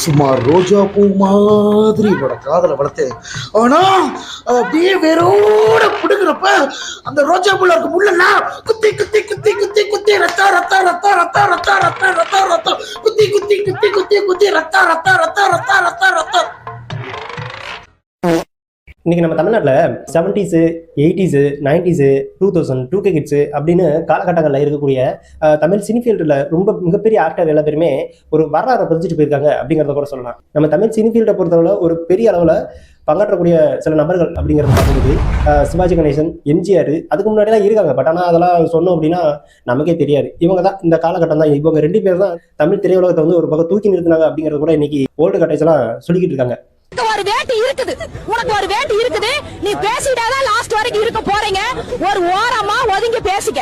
சும்மா ரோஜா பூ மாதிரி என்னோட காதலை வளர்த்தேன். ஆனா அப்படியே வேரோட பிடுங்குறப்ப அந்த ரோஜா பூல இருக்க முள்ளெல்லாம் குத்தி குத்தி குத்தி குத்தி குத்தி ரத்தா ரத்தா ரத்தா ரத்தா ரத்தா ரத்தா ரத்தா ரத்தா குத்தி குத்தி குத்தி குத்தி குத்தி ரத்தா ரத்தா ரத்தா ரத்தா ரத்தா ரத்தா. இன்னைக்கு நம்ம தமிழ்நாட்டில் 70s 80s 90s 2000 2K kids அப்படின்னு காலகட்டங்களில் இருக்கக்கூடிய தமிழ் சினிஃபீல்டில் ரொம்ப மிகப்பெரிய ஆக்டர் எல்லா பேருமே ஒரு வரலாறை பதிச்சுட்டு போயிருக்காங்க அப்படிங்கிறத கூட சொல்லலாம். நம்ம தமிழ் சினிஃபீல்டை பொறுத்தவரை ஒரு பெரிய அளவில் பங்காற்றக்கூடிய சில நபர்கள் அப்படிங்கிறத பார்க்கும்போது சிவாஜி கணேசன், எம்ஜிஆர் அதுக்கு முன்னாடிலாம் இருக்காங்க. பட் ஆனால் அதெல்லாம் சொன்னோம் அப்படின்னா நமக்கே தெரியாது. இவங்க தான் இந்த காலகட்டம் தான், இவங்க 2 பேர் தான் தமிழ் திரையுலகத்தை வந்து ஒரு பக்கம் தூக்கி நிறுத்தினாங்க அப்படிங்கிறது கூட இன்னைக்கு ஓல்டு கட்டைஸ் எல்லாம் சொல்லிக்கிட்டு இருக்காங்க. ஒரு வேட்டி இருக்குது, உனக்கு ஒரு வேட்டி இருக்குது, நீ பேசிட்டாதான் லாஸ்ட் வரைக்கும் இருக்க போறீங்க, ஒரு ஓரமா ஒதுங்கி பேசிக்க.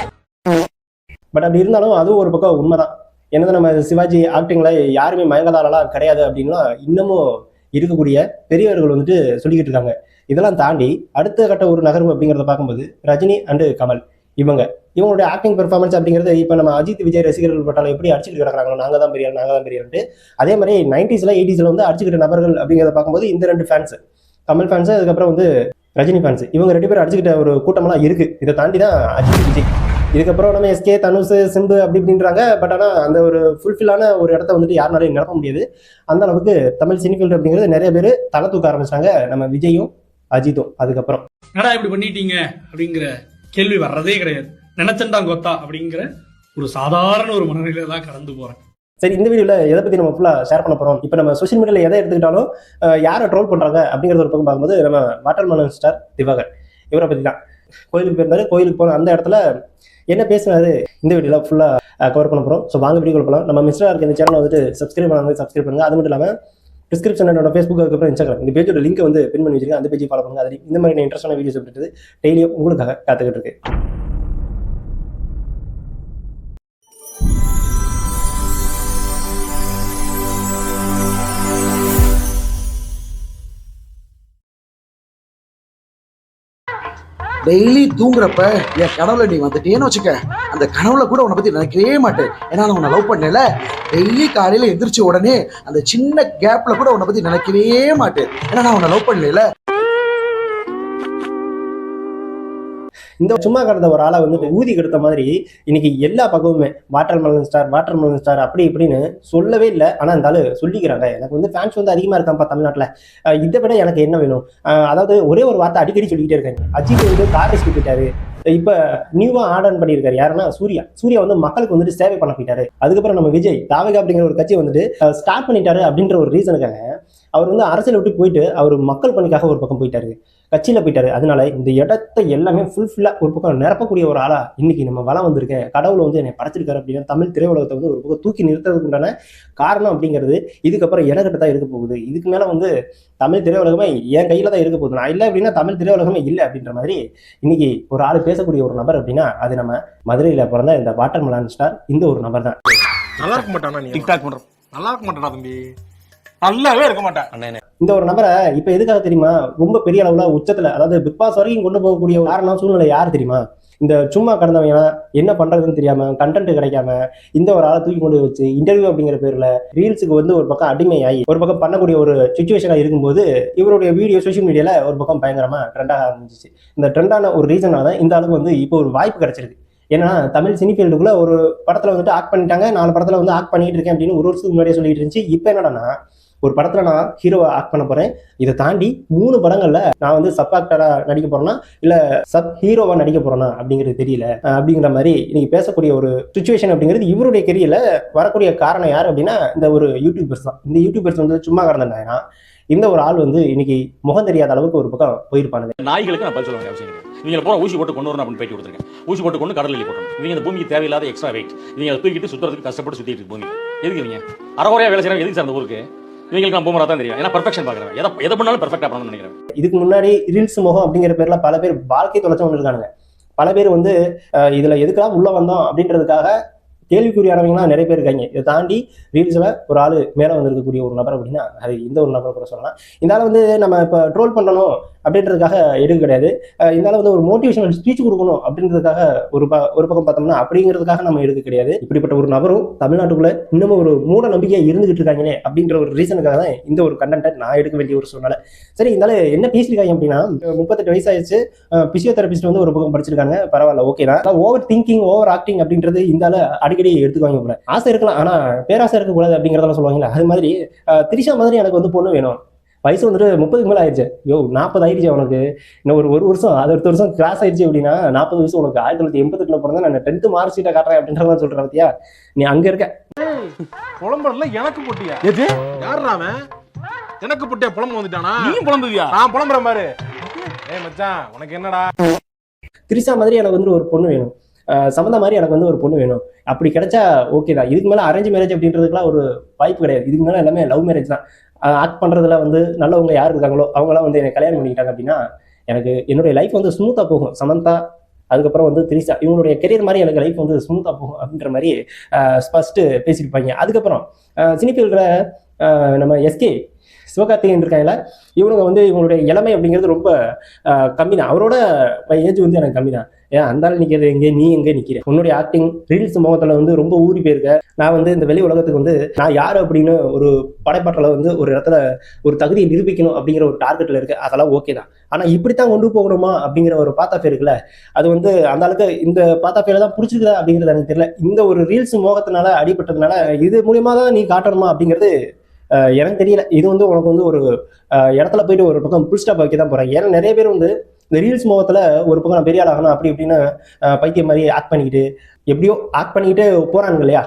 பட் அப்படி இருந்தாலும் அதுவும் ஒரு பக்கம் உண்மைதான். என்னது, நம்ம சிவாஜி ஆக்டிங்ல யாருமே மயங்கதாலாம் கிடையாது அப்படின்னா இன்னமும் இருக்கக்கூடிய பெரியவர்கள் வந்துட்டு சொல்லிக்கிட்டு இருக்காங்க. இதெல்லாம் தாண்டி அடுத்த கட்ட ஒரு நகர்வு அப்படிங்கிறத பார்க்கும்போது ரஜினி அண்டு கமல் இவங்களுடைய ஆக்டிங் பெர்ஃபார்மன்ஸ் அப்படிங்கிறது இப்போ நம்ம அஜித் விஜய் ரசிகர்கள் பட்டாலும் எப்படி அடிச்சுட்டு கிடக்குறாங்களோ நாங்கள் தான் பெரியார் அதே மாதிரி 90s 80s வந்து அடிச்சுக்கிட்ட நபர்கள் அப்படிங்கிறத பார்க்கும்போது இந்த 2 ஃபேன்ஸ், கமல் ஃபேன்ஸ், அதுக்கப்புறம் வந்து ரஜினி ஃபேன்ஸ், இவங்க 2 பேரும் அடிச்சுக்கிட்ட ஒரு கூட்டமெல்லாம் இருக்கு. இதை தாண்டி தான் அஜித் விஜய், இதுக்கப்புறம் நம்ம எஸ்கே, தனுஷ், சிம்பு அப்படி இப்படின்றாங்க. பட் ஆனால் அந்த ஒரு ஃபுல்ஃபில்லான ஒரு இடத்த வந்துட்டு யாருனாலையும் நிரப்ப முடியாது. அந்த அளவுக்கு தமிழ் சினிஃபீல்டு அப்படிங்கிறது நிறைய பேர் தலை தூக்க ஆரம்பிச்சாங்க, நம்ம விஜயும் அஜித்தும். அதுக்கப்புறம் என்னடா இப்படி பண்ணிட்டீங்க அப்படிங்கிற கேள்வி வர்றதே கிடையாது. நினைச்சண்டா கொத்தா அப்படிங்கிற ஒரு சாதாரண ஒரு மனநிலையில தான் கடந்து போறேன். சரி, இந்த வீடியோவில் எதை பற்றி நம்ம ஃபுல்லாக ஷேர் பண்ண போகிறோம். இப்போ நம்ம சோஷியல் மீடியாவில் எதை எடுத்துக்கிட்டாலும் யாரை ட்ரோல் பண்ணுறாங்க அப்படிங்கிறது ஒரு பக்கம் பார்க்கும்போது நம்ம வாட்டர்மெலன் ஸ்டார் திவாகர் இவரை பற்றி தான். கோயிலுக்கு போயிருந்தாரு, கோயிலுக்கு போன அந்த இடத்துல என்ன பேசினாரு இந்த வீடியோவில் ஃபுல்லாக கவர் பண்ண போகிறோம். ஸோ வாங்க வீடியோ போகலாம். நம்ம மிஸ்டராக இருக்க இந்த சேனலை வந்துட்டு சப்ஸ்கிரைப் பண்ணுங்க. அது மட்டும் இல்லாமல் டிஸ்கிரிப்ஷன் என்னோட ஃபேஸ்புக், அதுக்கப்புறம் இன்ஸ்டாகிராம் இந்த பேஜோட லிங்க் வந்து பின் பண்ணி வச்சிருக்கேன். அந்த பேஜை ஃபாலோ பண்ணுங்க. அது இந்த மாதிரி இன்ட்ரெஸ்டான வீடியோஸ் விட்டுட்டு டெய்லியும் உங்களுக்காக காத்துக்கிட்டு இருக்கு. டெய்லி தூங்குறப்ப என் கனவுல நீ வந்துட்டேன்னு வச்சுக்க, அந்த கனவுல கூட உன்னை பத்தி நினைக்கவே மாட்டேன். ஏன்னா நான் உன்னை லவ் பண்ணல. டெய்லி காலையில எந்திரிச்ச உடனே அந்த சின்ன கேப்ல கூட உன்னை பத்தி நினைக்கவே மாட்டேன். ஏன்னா நான் உன்னை லவ் பண்ணல. இந்த சும்மா கடந்த ஒரு ஆளை வந்து ஊதி கெடுத்த மாதிரி இன்னைக்கு எல்லா பக்கமுமே வாட்டர்மெலன் ஸ்டார் அப்படி இப்படின்னு சொல்லவே இல்லை. ஆனால் இந்த ஆளு சொல்லிக்கிறாங்க. எனக்கு வந்து ஃபேன்ஸ் வந்து அதிகமாக இருக்கான்ப்பா தமிழ்நாட்டில், இதை விட எனக்கு என்ன வேணும். அதாவது ஒரே ஒரு வார்த்தை அடிக்கடி சொல்லிக்கிட்டே இருக்காங்க. அஜித் வந்து கார் ரெஸ்ட் போயிட்டாரு. இப்போ நியூவா ஆர்டர் பண்ணியிருக்காரு. யாருன்னா சூர்யா வந்து மக்களுக்கு வந்துட்டு சேவை பண்ண போயிட்டாரு. அதுக்கப்புறம் நம்ம விஜய் தாவகா அப்படிங்கிற ஒரு கட்சியை வந்துட்டு ஸ்டார்ட் பண்ணிட்டாரு அப்படின்ற ஒரு ரீசனுக்காக அவர் வந்து அரசியல் விட்டு போயிட்டு அவர் மக்கள் பணிக்காக ஒரு பக்கம் போயிட்டாரு, கட்சியில போயிட்டாரு. அதனால இந்த இடத்தை எல்லாமே ஃபுல்ஃபில்லா ஒரு பக்கம் நிரப்பக்கூடிய ஒரு ஆளா இன்னைக்கு நம்ம வளம் வந்திருக்கேன். கடவுளை வந்து என்னை படைச்சிருக்காரு அப்படின்னா தமிழ் திரையுலகத்தை வந்து ஒரு பக்கம் தூக்கி நிறுத்துறதுக்கு உண்டான காரணம் அப்படிங்கிறது இதுக்கப்புறம் எனக்கிட்ட தான் இருக்க போகுது. இதுக்கு மேல வந்து தமிழ் திரையுலகமே என் கையில தான் இருக்க போகுது. நான் இல்லை அப்படின்னா தமிழ் திரையுலகமே இல்லை அப்படின்ற மாதிரி இன்னைக்கு ஒரு ஆள் பேசக்கூடிய ஒரு நபர் அப்படின்னா அது நம்ம மதுரையில பிறந்த இந்த வாட்டர்மெலன் ஸ்டார் இந்த ஒரு நபர் தான். நல்லா இருக்க மாட்டானா நீ டிக்டாக் பண்ற? நல்லா இருக்க மாட்டானா தம்பி? நல்லாவே இருக்க மாட்டேன். இந்த ஒரு நபரை இப்ப எதுக்காக தெரியுமா ரொம்ப பெரிய அளவுல உச்சத்துல, அதாவது பிக் பாஸ் வரைக்கும் கொண்டு போகக்கூடிய காரணம் சூழ்நிலை யார் தெரியுமா? இந்த சும்மா கடந்தவங்க என்ன பண்றதுன்னு தெரியாம, கண்டென்ட் கிடைக்காம இந்த ஒரு ஆளை தூக்கி கொண்டு வச்சு இன்டர்வியூ அப்படிங்கிற பேர்ல ரீல்ஸுக்கு வந்து ஒரு பக்கம் அடிமையாகி ஒரு பக்கம் பண்ணக்கூடிய ஒரு சுச்சுவேஷனா இருக்கும்போது இவருடைய வீடியோ சோஷியல் மீடியால ஒரு பக்கம் பயங்கரமா ட்ரெண்டாக ஆரம்பிச்சிச்சு. இந்த ட்ரெண்டான ஒரு ரீசனால தான் இந்த ஆளுக்கு வந்து இப்போ ஒரு வாய்ப்பு கிடைச்சிருக்கு. ஏன்னா தமிழ் சினிஃபீல்டுக்குள்ள ஒரு படத்துல வந்துட்டு ஆக்ட் பண்ணிட்டாங்க, 4 படத்துல வந்து ஆக்ட் பண்ணிட்டு இருக்கேன் அப்படின்னு ஒரு வருஷத்துக்கு முன்னாடியே சொல்லிட்டு இருந்துச்சு. இப்போ என்னடான்னா ஒரு படத்துல நான் ஹீரோவா ஆக்ட் பண்ண போறேன், இதை தாண்டி 3 படங்கள்ல நான் வந்து சப் ஆக்டரா நடிக்க போறேன்னா இல்ல சப் ஹீரோவா நடிக்க போறேன்னா அப்படிங்கிறது தெரியல அப்படிங்கிற மாதிரி இன்னைக்கு பேசக்கூடிய ஒரு சுச்சுவேஷன் அப்படிங்கிறது இவருடைய கெரியர்ல வரக்கூடிய காரணம் யார் அப்படின்னா இந்த ஒரு யூடியூபர்ஸ் தான். இந்த யூடியூபர்ஸ் வந்து சும்மா கடந்தாங்கன்னா இந்த ஒரு ஆள் வந்து இன்னைக்கு முகம் தெரியாத அளவுக்கு ஒரு பக்கம் போயிருப்பானுங்க. நாய்களுக்கு நான் பதில் சொல்ல வேண்டிய அவசியம் கிடையாது. இவங்க போற ஊசி போட்டு கொண்டு வரணும் அப்படின்னு பேட்டி கொடுத்துருக்கேன். ஊசி போட்டு கொண்டு கடலில் போட்டோம். இவங்க இந்த பூமிக்கு தேவையில்லாத எக்ஸ்ட்ரா வெயிட், இவங்க அதை தூக்கிட்டு சுற்றுறதுக்கு கஷ்டப்பட்டு சுத்திட்டு பூமி எதுக்கு இவங்க அறகுறையா வேலை செய்யறாங்க? எதுக்கு சார் அந்த ஊருக்கு? இவங்களுக்கு நான் பூமரா தான் தெரியும். ஏன்னா பர்ஃபெக்ஷன் பாக்குறேன், எதை பண்ணாலும் பர்ஃபெக்டா பண்ணணும்னு நினைக்கிறேன். இதுக்கு முன்னாடி ரீல்ஸ் முகம் அப்படிங்கிற பேர்ல பல பேர் வாழ்க்கை தொலைச்சவங்க இருக்கானுங்க. பல பேர் வந்து இதுல எதுக்காக உள்ள வந்தோம் அப்படின்றதுக்காக கேள்விக்குறியானவங்களாம் நிறைய பேர் இருக்காங்க. இதை தாண்டி ரீல்ஸ்ல ஒரு ஆளு மேல வந்திருக்கக்கூடிய ஒரு நபர் அப்படின்னா அது இந்த ஒரு நபர் கூட சொல்லலாம். இந்த ஆளை வந்து நம்ம இப்ப ட்ரோல் பண்ணணும் அப்படின்றதுக்காக எடுக்க கிடையாது. இருந்தாலும் வந்து ஒரு மோட்டிவேஷனல் ஸ்பீச் கொடுக்கணும் அப்படின்றதுக்காக ஒரு பக்கம் பார்த்தோம்னா அப்படிங்கிறதுக்காக நம்ம எடுக்க கிடையாது. இப்படிப்பட்ட ஒரு நபரும் தமிழ்நாட்டுக்குள்ள இன்னமும் ஒரு மூட நம்பிக்கையா இருந்துகிட்டு இருக்காங்களே அப்படின்ற ஒரு ரீசனுக்காக தான் இந்த ஒரு கண்டென்ட்டை நான் எடுக்க வேண்டிய ஒரு சூழ்நிலை. சரி, இருந்தாலும் என்ன பேசியிருக்காங்க அப்படின்னா 38 வயசாயிடுச்சு, பிசியோதெரபிஸ்ட் வந்து ஒரு பக்கம் படிச்சிருக்காங்க, பரவாயில்ல, ஓகே தான். ஓவர் திங்கிங், ஓவர் ஆக்டிங் அப்படின்றது இந்த அடிக்கடி எடுத்துக்குவாங்க போல. ஆசை இருக்கலாம், ஆனா பேராசை இருக்கக்கூடாது அப்படிங்கிறதெல்லாம் சொல்லுவாங்கல்ல, அது மாதிரி திரிஷா மாதிரி எனக்கு வந்து பொண்ணு வேணும். வயசு வந்துட்டு 30க்கு மேலே ஆயிடுச்சு. 40 ஆயிடுச்சு உனக்கு, இன்னும் ஒரு வருஷம், அது அடுத்த வருஷம் கிராஸ் ஆயிடுச்சு அப்படின்னா 40 வயசு உனக்கு. 1988 பிறந்தா நான் 10th மார்க் ஷீட்டை காட்டுறேன் அப்படின்ற மாதிரி சொல்றேன். பத்தியா, நீ அங்க இருக்க. புலம்புறதுல எனக்கு போட்டியா? எது யாருடா அவன்? எனக்கு போட்டியா? புலம்பு வந்துட்டானா? நீ புலம்புவியா? நான் புலம்புறேன் பாரு. மச்சான் உனக்கு என்னடா? திரிஷா மாதிரி எனக்கு வந்து ஒரு பொண்ணு வேணும், சம்மந்தா மாதிரி எனக்கு வந்து ஒரு பொண்ணு வேணும். அப்படி கிடைச்சா ஓகே தான். இதுக்கு மேலே அரேஞ்ச் மேரேஜ் அப்படின்றதுக்குலாம் ஒரு வாய்ப்பு கிடையாது. இதுக்கு மேலே எல்லாமே லவ் மேரேஜ் தான். ஆக்ட் பண்றதுல வந்து நல்லவங்க யார் இருக்காங்களோ அவங்களாம் வந்து என்னை கல்யாணம் பண்ணிக்கிட்டாங்க அப்படின்னா எனக்கு என்னுடைய லைஃப் வந்து ஸ்மூத்தா போகும். சமந்தா, அதுக்கப்புறம் வந்து திரிஷா, இவங்களுடைய கெரியர் மாதிரி எனக்கு லைஃப் வந்து ஸ்மூத்தா போகும் அப்படின்ற மாதிரி ஃபர்ஸ்ட் பேசியிருப்பாங்க. அதுக்கப்புறம் சினிஃபீல்டில் நம்ம எஸ்கே சிவகார்த்திகேயன் இருக்காங்கல்ல, இவங்க வந்து இவங்களுடைய இளமை அப்படிங்கிறது ரொம்ப கம்மி தான். அவரோட ஏஜ் வந்து எனக்கு கம்மி தான். ஏன் அந்த ஆள் நிற்கிறது எங்கே, நீ எங்கே நிற்கிற? உன்னுடைய ஆக்டிங் ரீல்ஸ் முகத்தில் வந்து ரொம்ப ஊறி போயிருக்க. நான் வந்து இந்த வெளி உலகத்துக்கு வந்து நான் யார் அப்படின்னு ஒரு படைப்பாற்றலை வந்து ஒரு இடத்துல ஒரு தகுதியை நிரூபிக்கணும் அப்படிங்கிற ஒரு டார்கெட்டில் இருக்கு. அதெல்லாம் ஓகே தான். ஆனால் இப்படித்தான் கொண்டு போகணுமா அப்படிங்கிற ஒரு பாத்தாஃபே இருக்குல்ல, அது வந்து அந்த அளவுக்கு இந்த பாத்தாஃபேல தான் பிடிச்சிருக்குதா அப்படிங்கிறது எனக்கு தெரியல. இந்த ஒரு ரீல்ஸ் முகத்தினால அடிபட்டதுனால இது மூலியமா தான் நீ காட்டணுமா அப்படிங்கிறது எனக்கு தெரியல. இது வந்து உனக்கு வந்து ஒரு இடத்துல போயிட்டு ஒரு பக்கம் புல் ஸ்டாப் வைக்க தான் போறேன். ஏன்னா நிறைய பேர் வந்து இந்த ரீல்ஸ் முகத்துல ஒரு பக்கம் நான் பெரிய ஆள் ஆகணும் அப்படி இப்படின்னு பைத்தியம் மாதிரி ஆக்ட் பண்ணிக்கிட்டு எப்படியோ ஆக்ட் பண்ணிக்கிட்டு போறாங்க இல்லையா.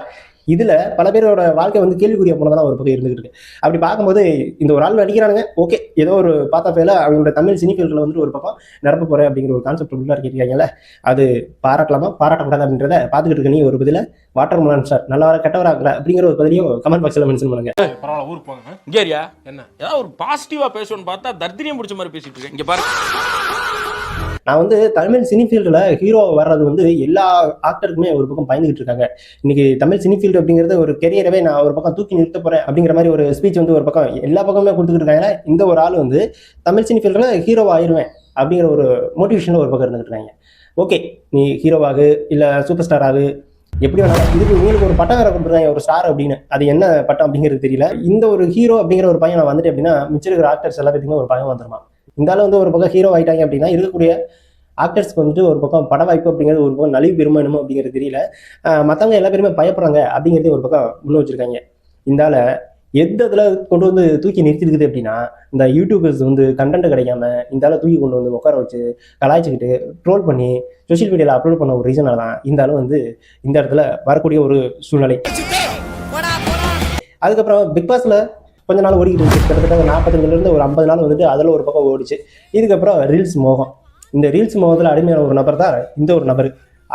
இதுல பல பேரோட வாழ்க்கை வந்து கேள்விக்குரிய போனதெல்லாம் ஒரு பக்கம் இருந்துகிட்டு இருக்கு. அப்படி பார்க்கும்போது இந்த ஒரு ஆள் நடிக்கிறானுங்க, ஓகே, ஏதோ ஒரு பாத்தாஃபேல அவங்களோட தமிழ் சினிஃபீல்டில் வந்துட்டு ஒரு பக்கம் நிரப்ப போறேன் அப்படிங்கிற ஒரு கான்செப்ட் உள்ள இருக்காங்கல்ல, அது பாராட்டலாமா பாராட்டக்கூடாது அப்படின்றத பார்த்துக்கிட்டு இருக்க நீ ஒரு பதில வாட்டர்மெலன் சார் நல்லவரா கெட்டவராங்களா அப்படிங்கிற ஒரு பதிலையும் கமெண்ட் பாக்ஸ்ல மென்ஷன் பண்ணுங்க. பரவாயில்ல, ஊருக்கு போங்க. இங்கேரியா என்ன ஏதாவது ஒரு பாசிட்டிவா பேசணும்னு பார்த்தா தர்தினியம் பிடிச்ச மாதிரி பேசிட்டு இருக்கேன். இங்க பாரு, நான் வந்து தமிழ் சினிஃபீல்டில் ஹீரோ வர்றது வந்து எல்லா ஆக்டருக்குமே ஒரு பக்கம் பயந்துகிட்டு இருக்காங்க. இன்னைக்கு தமிழ் சினிஃபீல்டு அப்படிங்கிறது ஒரு கெரியரவே நான் ஒரு பக்கம் தூக்கி நிறுத்த போறேன் அப்படிங்கிற மாதிரி ஒரு ஸ்பீச் வந்து ஒரு பக்கம் எல்லா பக்கமே கொடுத்துக்கிட்டு இருக்காங்க. இந்த ஒரு ஆள் வந்து தமிழ் சினிஃபீல்டில் ஹீரோ ஆயிடுவேன் அப்படிங்கிற ஒரு மோட்டிவேஷனில் ஒரு பக்கம் இருந்துகிட்டு இருக்காங்க. ஓகே, நீ ஹீரோவாகு இல்லை சூப்பர் ஸ்டார் ஆகு, எப்படி வேணாலும். இதுக்கு உங்களுக்கு ஒரு பட்டம் வேற கொடுத்துருக்காங்க, ஒரு ஸ்டார் அப்படின்னு. அது என்ன பட்டம் அப்படிங்கிறது தெரியல. இந்த ஒரு ஹீரோ அப்படிங்கிற ஒரு பையன் நான் வந்துட்டு அப்படின்னா மிச்சம் இருக்கிற ஆக்டர்ஸ் எல்லா பேருக்குமே ஒரு பயம் வந்துருமா. இந்த ஆள் வந்து ஒரு பக்கம் ஹீரோ ஆயிட்டாங்க அப்படின்னா இருக்கக்கூடிய ஆக்டர்ஸ்க்கு வந்துட்டு ஒரு பக்கம் பட வாய்ப்பு அப்படிங்கிறது ஒரு பக்கம் நலிவு பெருமானமோ அப்படிங்கிறது தெரியல. மற்றவங்க எல்லா பேருமே பயப்படுறாங்க அப்படிங்கிறதே ஒரு பக்கம் முன்ன வச்சிருக்காங்க. இந்தால எந்த இதில் கொண்டு வந்து தூக்கி நிறுத்திருக்குது அப்படின்னா இந்த யூடியூபர்ஸ் வந்து கண்டென்ட் கிடைக்காம இந்த தூக்கி கொண்டு வந்து உட்கார வச்சு கலாய்ச்சிக்கிட்டு ட்ரோல் பண்ணி சோஷியல் மீடியாவில் அப்லோட் பண்ண ஒரு ரீசனால தான் இந்த ஆள் வந்து இந்த இடத்துல வரக்கூடிய ஒரு சூழ்நிலை. அதுக்கப்புறம் பிக் பாஸ்ல கொஞ்ச நாள் ஓடிக்கிட்டு இருந்துச்சு, கிட்டத்தட்ட 45 ஒரு 50 நாள் வந்துட்டு அதில் ஒரு பக்கம் ஓடிச்சு. இதுக்கப்புறம் ரீல்ஸ் மோகம். இந்த ரீல்ஸ் மோகத்தில் அடிமையான ஒரு நபர் தான் இந்த ஒரு நபர்.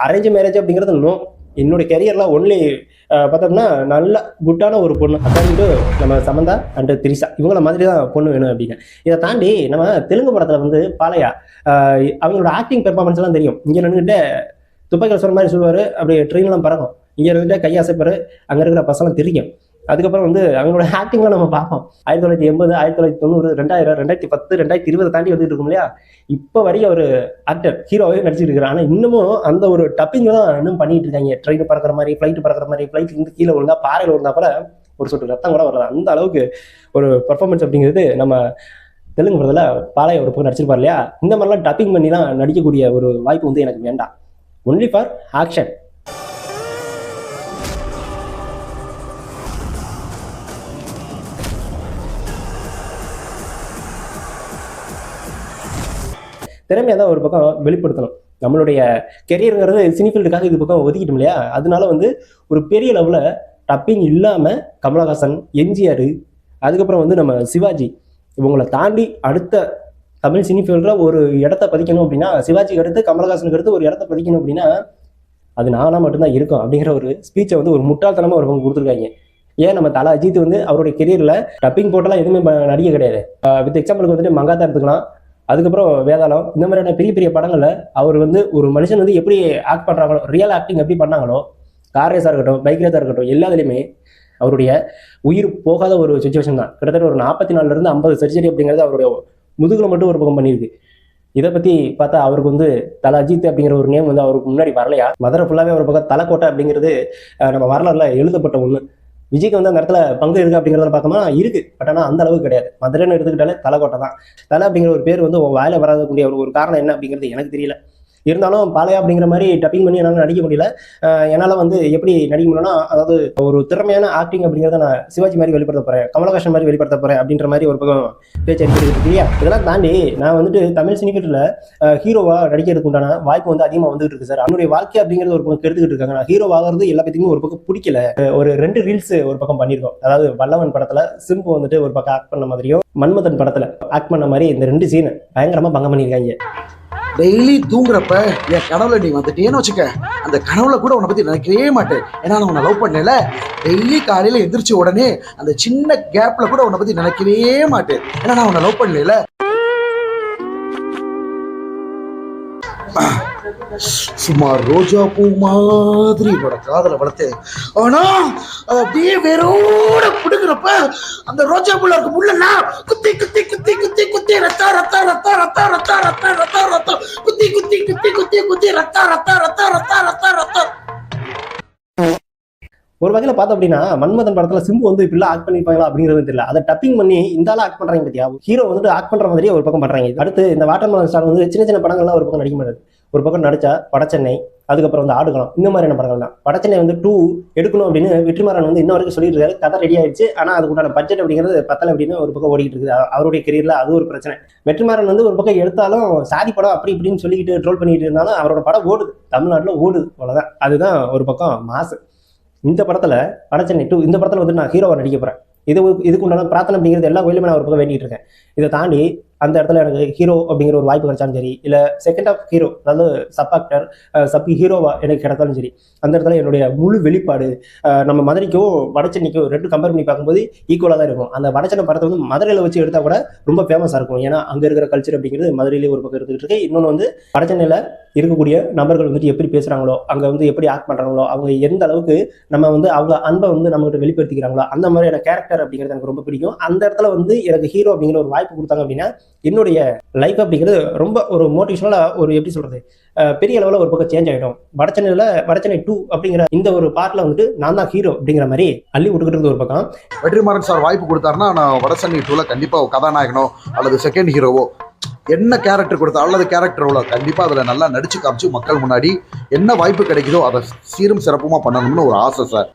அரேஞ்ச் மேரேஜ் அப்படிங்கிறது இன்னும் என்னுடைய கெரியர்லாம் ஒன்லி பார்த்தோம்னா நல்ல குட்டான ஒரு பொண்ணு அக்காண்டு நம்ம சமந்தா அண்ட் திரிஷா இவங்கள மாதிரி தான் பொண்ணு வேணும் அப்படின்னு. இதை தாண்டி நம்ம தெலுங்கு படத்தில் வந்து பாலையா அவங்களோட ஆக்டிங் பெர்ஃபார்மன்ஸ் எல்லாம் தெரியும். இங்கே நின்றுக்கிட்ட துப்பாக்கியில் சொல்ற மாதிரி சொல்லுவார், அப்படியே ட்ரெயின்லாம் பறக்கும். இங்கே இருந்துட்டு கையாசைப்பாரு, அங்கே இருக்கிற பசங்களாம் தெரியும். அதுக்கப்புறம் வந்து அவங்களோட ஆக்டிங்லாம் நம்ம பார்ப்போம். 1980, 1990, 2000, 2010, 2020 தாண்டி வந்துட்டு இருக்கும் இல்லையா. இப்போ வரைக்கும் ஒரு ஆக்டர் ஹீரோவே நடிச்சிட்டு இருக்கிறார். ஆனால் இன்னமும் அந்த ஒரு டப்பிங் தான் இன்னும் பண்ணிட்டு இருக்காங்க. ட்ரெயின் பறக்கிற மாதிரி, ஃப்ளைட் பறக்கிற மாதிரி, ஃப்ளைட் இருந்து கீழே விழுந்தா பாறையில் விழுந்தா கூட ஒரு சொட்டு ரத்தம் கூட வராது. அந்த அளவுக்கு ஒரு பர்ஃபார்மன்ஸ் அப்படிங்கிறது நம்ம தெலுங்கு படத்தில் பாலையை ஒரு பக்கம் நடிச்சிருப்பார் இல்லையா. இந்த மாதிரிலாம் டப்பிங் பண்ணிலாம் நடிக்கக்கூடிய ஒரு வாய்ப்பு வந்து எனக்கு வேண்டாம். Only for action. திறமையாக தான் ஒரு பக்கம் வெளிப்படுத்தணும். நம்மளுடைய கெரியருங்கிறது சினிஃபீல்டுக்காக இது பக்கம் ஒதுக்கிட்டோம் இல்லையா. அதனால வந்து ஒரு பெரிய லெவலில் டப்பிங் இல்லாமல் கமலஹாசன், எம்ஜிஆர், அதுக்கப்புறம் வந்து நம்ம சிவாஜி இவங்களை தாண்டி அடுத்த தமிழ் சினிஃபீல்டில் ஒரு இடத்த பதிக்கணும் அப்படின்னா, சிவாஜிக்கு அடுத்து கமலஹாசனுக்கு அடுத்து ஒரு இடத்த பதிக்கணும் அப்படின்னா அது நானாக மட்டும்தான் இருக்கும் அப்படிங்கிற ஒரு ஸ்பீச்சை வந்து ஒரு முட்டாள்தனமாக ஒரு பக்கம் கொடுத்துருக்காங்க. ஏன் நம்ம தல அஜித் வந்து அவருடைய கெரியரில் டப்பிங் போட்டெல்லாம் எதுவுமே நடிக்க கிடையாது. வித் எக்ஸாம்பிளுக்கு வந்துட்டு மங்காத்தா எடுத்துக்கலாம், அதுக்கப்புறம் வேதாளம், இந்த மாதிரியான பெரிய பெரிய படங்களில் அவர் வந்து ஒரு மனுஷன் வந்து எப்படி ஆக்ட் பண்ணுறாங்களோ, ரியல் ஆக்டிங் எப்படி பண்ணாங்களோ, கார் ரேஸாக இருக்கட்டும், பைக் ரேஸாக இருக்கட்டும், எல்லாத்துலேயுமே அவருடைய உயிர் போகாத ஒரு சுச்சுவேஷன் தான். கிட்டத்தட்ட ஒரு 44 to 50 சர்ஜரி அப்படிங்கிறது அவருடைய முதுகுல மட்டும் ஒரு பக்கம் பண்ணியிருக்கு. இதை பற்றி பார்த்தா அவருக்கு வந்து தல அஜித் அப்படிங்கிற ஒரு நேம் வந்து அவருக்கு முன்னாடி வரலையா? மதுரை ஃபுல்லாகவே ஒரு பக்கம் தலைக்கோட்டை அப்படிங்கிறது நம்ம வரலாறுல எழுதப்பட்ட ஒன்று. விஜய்க்கு வந்து அந்த இடத்துல பங்கு இருக்கு அப்படிங்கிறத பார்க்கமா இருக்கு, பட் ஆனால் அந்த அளவுக்கு கிடையாது. மதுரைன்னு எடுத்துக்கிட்டாலே தலைக்கோட்டை தான். தலை அப்படிங்கிற ஒரு பேர் வந்து வாயில வராதக்கூடிய ஒரு காரணம் என்ன அப்படிங்கிறது எனக்கு தெரியல. இருந்தாலும் பாலையா அப்படிங்கிற மாதிரி டப்பிங் பண்ணி என்னால் நடிக்க முடியல. என்னால் வந்து எப்படி நடிக்க முடியும்னா, அதாவது ஒரு திறமையான ஆக்டிங் அப்படிங்கிறத நான் சிவாஜி மாதிரி வெளிப்படுத்த போறேன், கமலஹாசன் மாதிரி வெளிப்படுத்த போறேன் அப்படின்ற மாதிரி ஒரு பக்கம் பேச்சு அடிக்கிறது இல்லையா? இதெல்லாம் தாண்டி நான் வந்துட்டு தமிழ் சினிஃபீல்டில் ஹீரோவா நடிக்கிறதுக்கு உண்டான வாய்ப்பு வந்து அதிகமாக வந்துட்டு இருக்கு சார். அவனுடைய வாழ்க்கை அப்படிங்கிறது ஒரு பக்கம் கெடுத்துக்கிட்டு இருக்காங்க. நான் ஹீரோ ஆகிறது எல்லா பத்தியுமே ஒரு பக்கம் பிடிக்கல. ஒரு 2 ரீல்ஸ் ஒரு பக்கம் பண்ணியிருக்கோம். அதாவது வல்லவன் படத்துல சிம்பு வந்துட்டு ஒரு பக்கம் ஆக்ட் பண்ண மாதிரியும், மன்மதன் படத்துல ஆக்ட் பண்ண மாதிரி இந்த 2 சீன் பயங்கரமா பங்கம் பண்ணியிருக்காங்க. டெய்லி தூங்குறப்ப என் கனவுல நீ வந்துட்டேன்னு வச்சுக்க, அந்த கனவுல கூட உன்னை பத்தி நினைக்கவே மாட்டேன். ஏன்னா நான் உன்னை லவ் பண்ணல. டெய்லி காலையில எந்திரிச்ச உடனே அந்த சின்ன கேப்ல கூட உன்னை பத்தி நினைக்கவே மாட்டேன். ஏன்னா நான் உன்னை லவ் பண்ணல. சும்மா ரோஜா பூ மாதிரி என்னோட காதலை வளர்த்தேன். ஆனா அப்படியே வேரோட பிடுங்குறப்ப அந்த ரோஜா பூல இருக்க முள்ளனா குத்தி குத்தி குத்தி குத்தி குத்தி ரத்தா ரத்தா ரத்தா ரத்தா ரத்தா ரத்தா ரத்தா ரத்தா குத்தி குத்தி குத்தி குத்தி குத்தி ரத்தா ரத்தா ரத்தா ரத்தா ரத்தா ரத்தா. ஒரு வகையில பார்த்தோம் அப்படின்னா மன்மதன் படத்துல சிம்பு வந்து இப்படிலாம் ஆக்ட் பண்ணிருப்பாங்களா அப்படிங்கிறது தெரியல. அதை டப்பிங் பண்ணி இந்த ஆள் ஆக்ட் பண்றாங்க பத்தியா, ஹீரோ வந்துட்டு ஆக்ட் பண்ற மாதிரியே ஒரு பக்கம் பண்றாங்க. அடுத்து இந்த வாட்டர்மெலன் ஸ்டார் வந்து சின்ன சின்ன படங்கள்லாம் ஒரு பக்கம் நடிக்க மாட்டாரு. ஒரு பக்கம் நடிச்சா வடச்சென்னை, அதுக்கப்புறம் வந்து ஆடுகளம், இந்த மாதிரியான படங்கள் தான். வடச்சென்னை வந்து 2 எடுக்கணும் அப்படின்னு வெற்றிமாறன் வந்து இன்ன வரைக்கும் சொல்லிட்டு இருக்காரு. கதை ரெடி ஆயிடுச்சு, ஆனா அதுக்குண்டான பட்ஜெட் அப்படிங்கிறது பத்தல அப்படின்னு ஒரு பக்கம் ஓடிட்டு இருக்குது. அவருடைய கெரியர்ல அது ஒரு பிரச்சனை. வெற்றிமாறன் வந்து ஒரு பக்கம் எடுத்தாலும் சாதி படம் அப்படி இப்படின்னு சொல்லிக்கிட்டு ட்ரோல் பண்ணிட்டு இருந்தாலும் அவரோட படம் ஓடுது, தமிழ்நாட்டுல ஓடுது, அவ்வளவுதான். அதுதான் ஒரு பக்கம் மாசு. இந்த படத்துல வடச்சென்னை 2 இந்த படத்துல வந்து நான் ஹீரோவை நடிக்க போறேன். இதுக்கு உண்டான பிரார்த்தனை அப்படிங்கிறது எல்லா கோயிலுமே நான் ஒரு பக்கம் வேண்டிட்டு இருக்கேன். இதை தாண்டி அந்த இடத்துல எனக்கு ஹீரோ அப்படிங்கிற ஒரு வாய்ப்பு கிடைச்சாலும் சரி, இல்லை செகண்ட் ஆஃப் ஹீரோ, அதாவது சப் ஆக்டர், சப் ஹீரோவா எனக்கு கிடைத்தாலும் சரி, அந்த இடத்துல என்னுடைய முழு வெளிப்பாடு நம்ம மதுரைக்கும் வடச்சென்னைக்கும் 2 கம்பேர் பண்ணி பார்க்கும்போது ஈக்குவலாக தான் இருக்கும். அந்த வடச்சென்னை படத்தை வந்து மதுரையில் வச்சு எடுத்தால் கூட ரொம்ப ஃபேமஸாக இருக்கும். ஏன்னா அங்கே இருக்கிற கல்ச்சர் அப்படிங்கிறது மதுரையிலேயே ஒரு பக்கம் இருந்துகிட்டு இருக்கு. இன்னொன்று வந்து வடச்சென்னையில் இருக்கக்கூடிய நபர்கள் வந்துட்டு எப்படி பேசுகிறாங்களோ, அங்கே வந்து எப்படி ஆக்ட் பண்ணுறாங்களோ, அவங்க எந்த அளவுக்கு நம்ம வந்து அவங்க அன்பை வந்து நம்மகிட்ட வெளிப்படுத்திக்கிறாங்களோ, அந்த மாதிரியான கேரக்டர் அப்படிங்கிறது எனக்கு ரொம்ப பிடிக்கும். அந்த இடத்துல வந்து எனக்கு ஹீரோ அப்படிங்கிற ஒரு வாய்ப்பு கொடுத்தாங்க அப்படின்னா என்னுடைய லைஃப் அப்படிங்கிறது ரொம்ப ஒரு மோட்டிவேஷனலா, ஒரு எப்படி சொல்றது, பெரிய அளவில் ஒரு பக்கம் சேஞ்ச் ஆகிடும். வடச்சென்னை 2 அப்படிங்கிற இந்த ஒரு பார்ட்ல வந்துட்டு நான் தான் ஹீரோ அப்படிங்கிற மாதிரி அள்ளி விட்டுக்கிட்டு ஒரு பக்கம். வெற்றிமாறன் சார் வாய்ப்பு கொடுத்தாருன்னா நான் வடச்சென்னை 2ல கண்டிப்பா கதாநாயகனோ அல்லது செகண்ட் ஹீரோவோ என்ன கேரக்டர் கொடுத்தா அல்லது கேரக்டரோட கண்டிப்பா அதுல நல்லா நடிச்சு காமிச்சு மக்கள் முன்னாடி என்ன வாய்ப்பு கிடைக்குதோ அதை சீரும் சிறப்புமா பண்ணணும்னு ஒரு ஆசை சார்.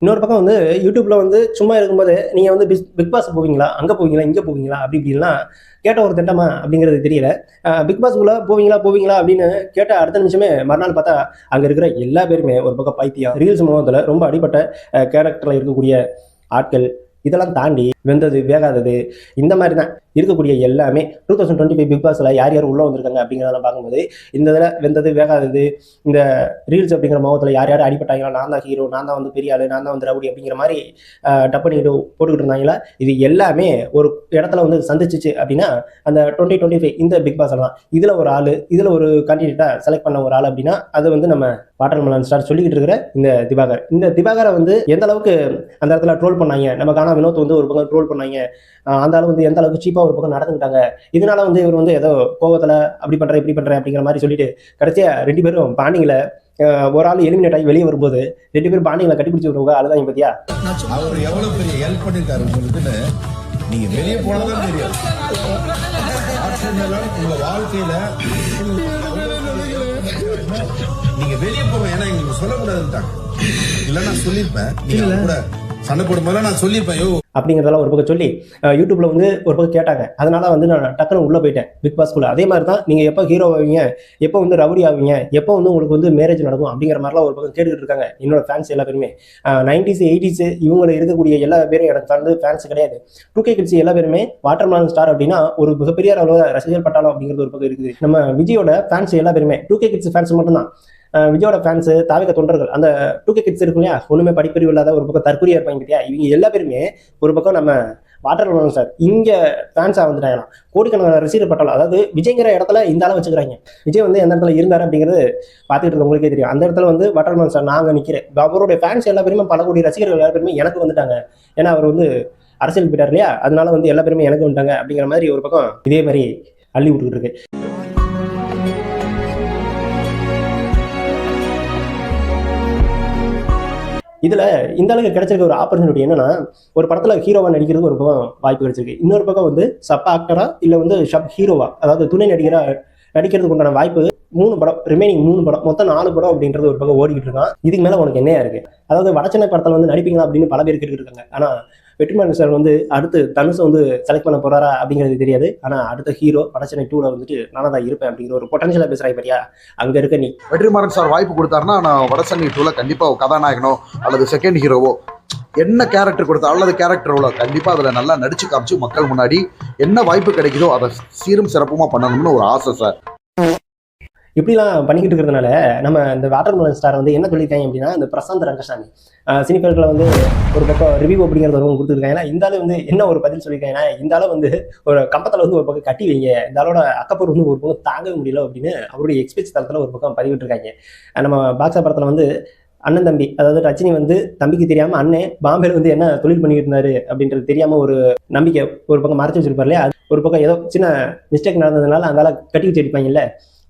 இன்னொரு பக்கம் வந்து யூடியூப்ல வந்து சும்மா இருக்கும்போது நீங்க வந்து பிக் பாஸ் போவீங்களா, அங்க போவீங்களா, இங்க போவீங்களா அப்படி இப்படின்லாம் கேட்ட ஒரு திட்டமா அப்படிங்கிறது தெரியல. பிக் பாஸ்க்குள்ள போவீங்களா அப்படின்னு கேட்ட அடுத்த நிமிஷமே மறுநாள் பார்த்தா அங்க இருக்கிற எல்லா பேருமே ஒரு பக்கம் பைத்தியம், ரீல்ஸ் முகத்துல ரொம்ப அடிப்பட்ட கேரக்டர்ல இருக்கக்கூடிய ஆட்கள். இதெல்லாம் தாண்டி வெந்தது வேகாதது இந்த மாதிரி தான் இருக்கக்கூடிய எல்லாமே 2025 பிக் பாஸ்ல யார் யார் உள்ள வந்திருக்காங்க அப்படிங்கிறதெல்லாம் பார்க்கும்போது இந்த இதில் வெந்தது வேகாதது, இந்த ரீல்ஸ் அப்படிங்கிற முகத்தில் யார் யார் அடிப்பட்டாங்களா, நான் தான் ஹீரோ, நான் தான் வந்து பெரிய ஆளு, நான் தான் வந்து ரவுடி அப்படிங்கிற மாதிரி டப்பனிட்டு போட்டுக்கிட்டு இருந்தாங்களா, இது எல்லாமே ஒரு இடத்துல வந்து சந்திச்சிச்சு அப்படின்னா அந்த 2025 இந்த பிக் பாஸ் தான். இதில் ஒரு ஆள், இதில் ஒரு கேண்டிடேட்டாக செலக்ட் பண்ண ஒரு ஆள் அப்படின்னா அது வந்து நம்ம வாட்டர்மெலன் ஸ்டார் சொல்லிக்கிட்டு இருக்கிற இந்த திவாகரை வந்து எந்த அளவுக்கு அந்த இடத்துல ட்ரோல் பண்ணாங்க, நம்ம காணா வினோத் வந்து ஒரு பக்கம் ட்ரோல் பண்ணாங்க, அந்த அளவு வந்து எந்த அளவுக்கு சீப்பாக ஒரு பக்கம் நடந்துக்கிட்டாங்க. இதனால வந்து இவர் வந்து ஏதோ கோவத்தில் அப்படி பண்ணுறேன் இப்படி பண்ணுறேன் அப்படிங்கிற மாதிரி சொல்லிட்டு கடைசியாக 2 பேரும் பாண்டிங்கில் ஒரு ஆள் எலிமினேட் ஆகி வெளியே வரும்போது 2 பேரும் பாண்டிங்கில் கட்டிப்பிடிச்சு விடுவாங்க. அதுதான் பத்தியா அவர் எவ்வளவு பெரிய ஹெல்ப் பண்ணிருக்காரு உங்களுக்குன்னு நீங்க வெளியே போனதான் தெரியும். உங்க வாழ்க்கையில நீங்க வெளியே போங்க, ஏன்னா எங்களுக்கு சொல்லக்கூடாதுட்டாங்க. இல்லைன்னா சொல்லியிருப்பேன், நீங்க கூட சண்டை போடும்போது நான் சொல்லியிருப்பேன் அப்படிங்கிறதெல்லாம் ஒரு பக்கம் சொல்லி யூடியூப்ல வந்து ஒரு பக்கம் கேட்டாங்க. அதனால வந்து நான் டக்குன்னு உள்ள போயிட்டேன் பிக் பாஸ்குள்ள. அதே மாதிரி தான் நீங்க எப்போ ஹீரோ ஆவீங்க, எப்போ வந்து ரவுடி ஆவீங்க, எப்போ வந்து உங்களுக்கு வந்து மேரேஜ் நடக்கும் அப்படிங்கிற மாதிரிலாம் ஒரு பக்கம் கேட்டுக்கிட்டு இருக்காங்க என்னோட ஃபேன்ஸ் எல்லா பேருமே. 90s 80s இவங்க இருக்கக்கூடிய எல்லா பேரும் எனக்கு வந்து ஃபேன்ஸ் கிடையாது. 2K கிட்ஸ் எல்லா பேருமே வாட்டர்மெலன் ஸ்டார் அப்படின்னா ஒரு மிகப்பெரிய அளவில் ரசிகர்கள் பட்டாளம் அப்படிங்கிறது ஒரு பக்கம் இருக்குது. நம்ம விஜயோட ஃபேன்ஸ் எல்லா பேருமே 2K கிட்ஸ் ஃபேன்ஸ் மட்டும்தான். விஜயோட ஃபேன்ஸ், தாவக தொண்டர்கள், அந்த 2K கிட்ஸ் இருக்கும் இல்லையா, ஒண்ணுமே படிப்பறிவு இல்லாத ஒரு பக்கம் தற்கொலையா இருப்பாங்க பத்தியா, இவங்க எல்லா பேருமே ஒரு பக்கம் நம்ம வாட்டர்மெலன் ஸ்டார் இங்க ஃபேன்ஸா வந்துட்டாங்களாம். கோடிக்கணக்கான ரசிகர் பட்டாளம், அதாவது விஜய்ங்கிற இடத்துல இந்த ஆளை வச்சுக்கிறாங்க. விஜய் வந்து எந்த இடத்துல இருந்தாரு அப்படிங்கிறது பார்த்துட்டு இருக்க உங்களுக்கே தெரியும். அந்த இடத்துல வந்து வாட்டர்மெலன் ஸ்டார் நாங்க நிக்கிறேன். அவருடைய ஃபேன்ஸ் எல்லா பேருமே பல கோடி ரசிகர்கள் எல்லா பேருமே எனக்கு வந்துட்டாங்க. ஏன்னா அவர் வந்து அரசியல் போயிட்டார் இல்லையா, அதனால வந்து எல்லா பேருமே எனக்கு வந்துட்டாங்க அப்படிங்கிற மாதிரி ஒரு பக்கம் இதே மாதிரி அள்ளி விட்டுக்கிட்டு இருக்கு. இதுல இந்த அளவுக்கு கிடைச்சிருக்க ஒரு ஆப்பர்ச்சுனிட்டி என்னன்னா, ஒரு படத்துல ஹீரோவா நடிக்கிறதுக்கு ஒரு பக்கம் வாய்ப்பு கிடைச்சிருக்கு, இன்னொரு பக்கம் வந்து சப் ஆக்டரா இல்ல வந்து சப் ஹீரோவா, அதாவது துணை நடிகரா நடிக்கிறதுக்கு உண்டான வாய்ப்பு 3 படம், ரிமைனிங் 3 படம், மொத்தம் 4 படம் அப்படின்றது ஒரு பக்கம் ஓடிக்கிட்டு இருக்கான். இதுக்கு மேல உனக்கு என்னையா இருக்கு? அதாவது வடச்சென்னை படத்துல வந்து நடிப்பீங்களா அப்படின்னு பல பேர் கேட்டுருக்காங்க. ஆனா வெற்றிமாறன் சார் வந்து அடுத்து தனுஷை வந்து செலக்ட் பண்ண போறாரா அப்படிங்கிறது தெரியாது. ஆனா அடுத்த ஹீரோ வடச்சென்னை 2ல வந்துட்டு நானா தான் இருப்பேன் அப்படிங்கிற ஒரு பொட்டன்ஷியலா பேசுறாங்க பாரியா, அங்க இருக்க நீ. வெற்றிமாறன் சார் வாய்ப்பு கொடுத்தாருன்னா நான் வடசென்னை 2ல கண்டிப்பா கதாநாயகனோ அல்லது செகண்ட் ஹீரோவோ என்ன கேரக்டர் கொடுத்தா அல்லது கேரக்டரோட கண்டிப்பா அதுல நல்லா நடிச்சு காமிச்சு மக்கள் முன்னாடி என்ன வாய்ப்பு கிடைக்குதோ அதை சீரும் சிறப்புமா பண்ணணும்னு ஒரு ஆசை சார். இப்படிலாம் பண்ணிக்கிட்டு இருக்கிறதுனால நம்ம இந்த வாட்டர்மெலன் ஸ்டார் வந்து என்ன சொல்லியிருக்காங்க அப்படின்னா, இந்த பிரசாந்த் ரங்கசாமி சினிஃபீல்டில் வந்து ஒரு பக்கம் ரிவ்யூ அப்படிங்கிறது ஒரு கொடுத்துருக்காங்க. ஏன்னா இந்த ஆளு வந்து என்ன ஒரு பதில் சொல்லியிருக்காங்கன்னா, இந்த ஆளு வந்து ஒரு கம்பத்தில் வந்து ஒரு பக்கம் கட்டி வைங்க, இந்த ஆளோட அக்கப்பூர் வந்து ஒரு பக்கம் தாங்கவே முடியல அப்படின்னு அவருடைய எக்ஸ்பீரியன்ஸ் தளத்தில் ஒரு பக்கம் பதிவிட்டுருக்காங்க. நம்ம பாக்ஸா படத்தில் வந்து அண்ணன் தம்பி, அதாவது ரஜினி வந்து தம்பிக்கு தெரியாம அண்ணன் பாம்பேல வந்து என்ன தொழில் பண்ணிட்டு இருந்தாரு அப்படின்றது தெரியாம ஒரு நம்பிக்கை ஒரு பக்கம் மறைச்சு வச்சிருப்பாரு இல்லையா, ஒரு பக்கம் ஏதோ சின்ன மிஸ்டேக் நடந்ததுனால அந்த ஆளை கட்டி வச்சு அடிப்பாங்கல்ல,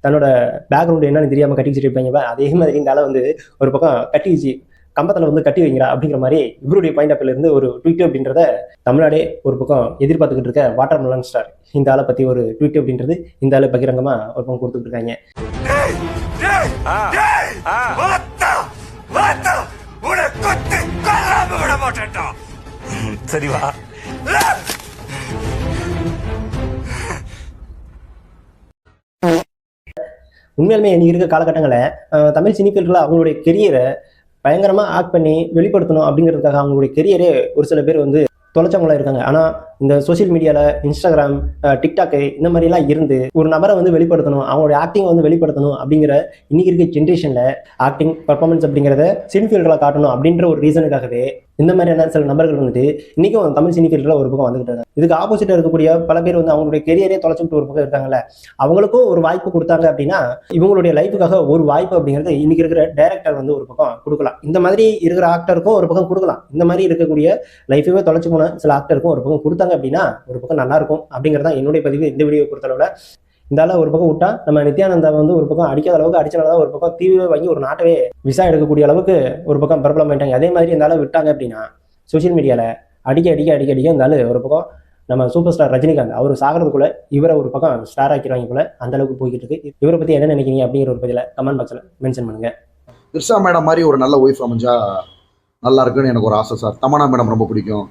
தன்னோட பேக்ரவுண்டு என்னன்னு தெரியாம கட்டி வச்சுட்டு இருப்பாங்க. அதே மாதிரி இந்த ஆளை வந்து ஒரு பக்கம் கட்டி வச்சு கம்பத்தில் வந்து கட்டி வைங்கிறா அப்படிங்கிற மாதிரி இவருடைய பாயிண்ட் ஆஃப்ல இருந்து ஒரு ட்வீட் அப்படின்றத தமிழ்நாடே ஒரு பக்கம் எதிர்பார்த்துக்கிட்டு இருக்க வாட்டர்மெலன் ஸ்டார் இந்த ஆளை பத்தி ஒரு ட்வீட் அப்படின்றது இந்த ஆளை பகிரங்கமா ஒரு பக்கம் கொடுத்துட்டு இருக்காங்க. சரிவா உண்மையாலுமே இன்னைக்கு இருக்க காலகட்டங்களில் தமிழ் சினிஃபீல்டில் அவங்களுடைய கெரியரை பயங்கரமாக ஆக்ட் பண்ணி வெளிப்படுத்தணும் அப்படிங்கிறதுக்காக அவங்களுடைய கெரியரே ஒரு சில பேர் வந்து தொலைச்சவங்களா இருக்காங்க. ஆனால் இந்த சோசியல் மீடியாவில் இன்ஸ்டாகிராம், டிக்டாக்கு இந்த மாதிரிலாம் இருந்து ஒரு நபரை வந்து வெளிப்படுத்தணும், அவங்களுடைய ஆக்டிங்கை வந்து வெளிப்படுத்தணும் அப்படிங்கிற இன்னைக்கு இருக்க ஜென்ரேஷனில் ஆக்டிங் பர்ஃபார்மன்ஸ் அப்படிங்கிறத சினிஃபீல்டில் காட்டணும் அப்படின்ற ஒரு ரீசனுக்காகவே இந்த மாதிரியான சில நபர்கள் வந்துட்டு இன்றைக்கும் தமிழ் சினிஃபீல்டில் ஒரு பக்கம் வந்துகிட்டு இருக்காங்க. இதுக்கு ஆப்போசிட்டாக இருக்கக்கூடிய பல பேர் வந்து அவங்களுடைய கெரியரே தொலைச்சிட்டு ஒரு பக்கம் இருக்காங்கல்ல, அவங்களுக்கும் ஒரு வாய்ப்பு கொடுத்தாங்க அப்படின்னா இவங்களுடைய லைஃபுக்காக ஒரு வாய்ப்பு அப்படிங்கிறது இன்னைக்கு இருக்கிற டைரக்டர் வந்து ஒரு பக்கம் கொடுக்கலாம், இந்த மாதிரி இருக்கிற ஆக்டருக்கும் ஒரு பக்கம் கொடுக்கலாம், இந்த மாதிரி இருக்கக்கூடிய லைஃபவே தொலைச்சு போன சில ஆக்டருக்கும் ஒரு பக்கம் கொடுத்தாங்க அப்படின்னா ஒரு பக்கம் நல்லா இருக்கும் அப்படிங்கிறதா என்னுடைய பதிவு. இந்த வீடியோ பொறுத்தளவுல இந்தால ஒரு பக்கம் விட்டா நம்ம நித்யானந்தா வந்து ஒரு பக்கம் அடிக்காத அளவுக்கு அடிச்சனால ஒரு பக்கம் தீவிர வாங்கி ஒரு நாட்டவே விசா எடுக்கக்கூடிய அளவுக்கு ஒரு பக்கம் பிரபலம் ஆயிட்டாங்க. அதே மாதிரி இந்த விட்டாங்க அப்படின்னா சோசியல் மீடியால அடிக்க இந்த ஒரு பக்கம் நம்ம சூப்பர் ஸ்டார் ரஜினிகாந்த் அவர் சாகிறதுக்குள்ள இவரை ஒரு பக்கம் ஸ்டார் ஆக்கிடுவாங்க போல அந்த அளவுக்கு போய்கிட்டு இருக்கு. இவரை பத்தி என்ன நினைக்கிறீங்க அப்படிங்கிற ஒரு பதில கமெண்ட் பாக்ஸ்ல மென்ஷன் பண்ணுங்க. திரிஷா மேடம் மாதிரி ஒரு நல்ல ஒய்ஃப் அமைஞ்சா நல்லா இருக்குன்னு எனக்கு ஒரு ஆசை சார். தமன்னா மேடம் ரொம்ப பிடிக்கும்.